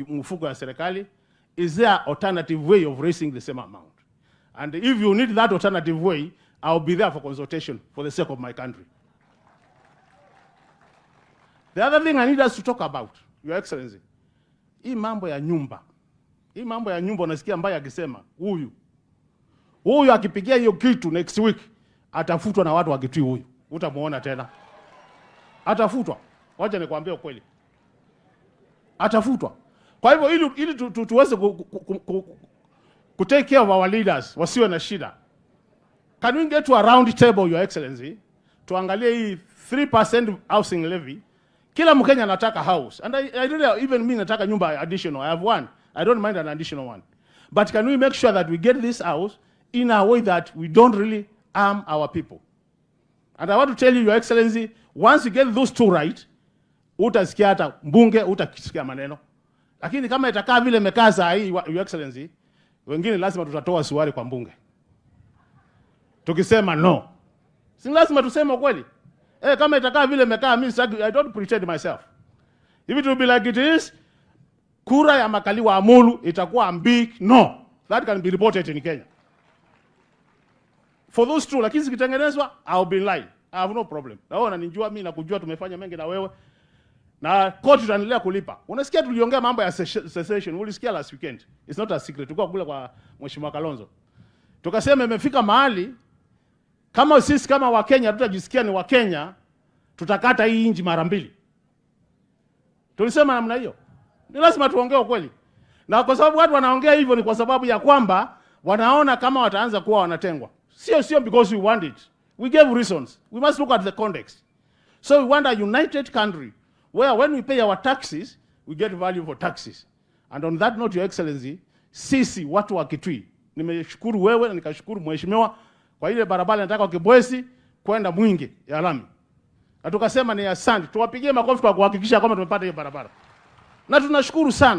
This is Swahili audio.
mfuko ya serikali. Is there an alternative way of raising the same amount? And if you need that alternative way, I'll be there for consultation for the sake of my country. The other thing I need us to talk about, Your Excellency, hii mambo ya nyumba. Hii mambo ya nyumba unasikia mbaya akisema, huyu akipigia hiyo kitu next week, atafutwa na watu wa Kitui huyu. Utamuona tena. Atafutwa. Wacha nikwambie ukweli. Atafutwa. Kwa hivyo ili tuweze ku take care of our leaders, wasiwe na shida. Can we get to a round table, Your Excellency? Tuangalie hii 3% housing levy. Kila Mkenya anataka house. And I really, even me nataka nyumba additional. I have one. I don't mind an additional one. But can we make sure that we get this house in a way that we don't really harm our people? And I want to tell you, Your Excellency, once you get those two right, utasikia hata mbunge, utakisikia maneno. Lakini kama itakaa vile imekaa saa hii, Your Excellency, wengine lazima tutatoa suwari kwa mbunge. Tukisema no. Si lazima tuseme kweli. Kama itakaa vile imekaa, I don't pretend myself. If it will be like it is, kura ya makaliwa Amulu itakuwa big no. That can be reported in Kenya. For those two, lakini zikitengenezwa, I'll be lying. I have no problem. Na wewe unanijua mimi na kujua tumefanya mengi na wewe. Na court itaendelea kulipa. Unasikia tuliongea mambo ya cessation. Ulisikia last weekend. It's not a secret. Tulikuwa kule kwa Mheshimiwa Kalonzo. Tukasema imefika mahali kama sisi kama Wakenya tutajisikia ni Wakenya, tutakata hii inji mara mbili. Tulisema namna hiyo. Ni lazima tuongee ukweli. Na kwa sababu watu wanaongea hivyo ni kwa sababu ya kwamba wanaona kama wataanza kuwa wanatengwa. Sio because we want it. We gave reasons. We must look at the context. So we want a united country where when we pay our taxes, we get value for taxes. And on that note, Your Excellency, sisi watu wa Kitui, nimeshukuru wewe na nikashukuru mheshimiwa kwa ile barabara nataka Kibwezi kwenda Mwingi ya lami. Na tukasema ni asante. Tuwapigie makofi kwa kuhakikisha kwamba tumepata hiyo barabara. Na tunashukuru sana.